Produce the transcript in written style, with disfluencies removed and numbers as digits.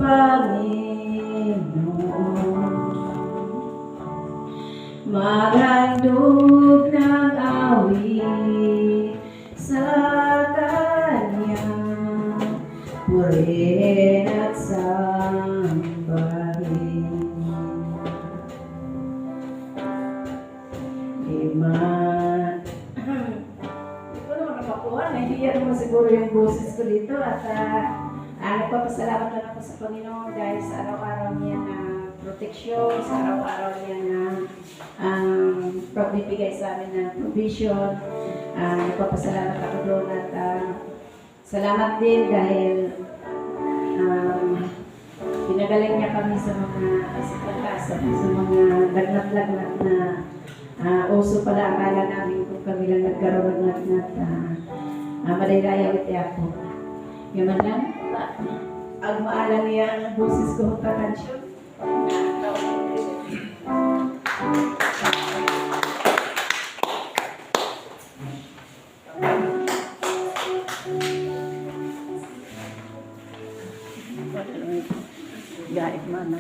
Panginoon. Maghandog ng awit sa Kanya, purihin at sambahin. Iman. Hindi ko naman nakakuha. Nahihiyan naman siguro yung boses ko dito at nagpapasalamat na ako sa Panginoon dahil sa araw-araw niya na proteksyon, sa araw-araw niya na pagbibigay sa amin ng provision. Nagpapasalamat ako doon at salamat din dahil pinagaling niya kami sa mga sa mga lagnat-lagnat na uso pala. Akala namin kung kami lang nagkaroon ng lagnat madayaya ulit ako. Yaman lang, ang maalam niya ang boses ko katansyon. Gaib mana?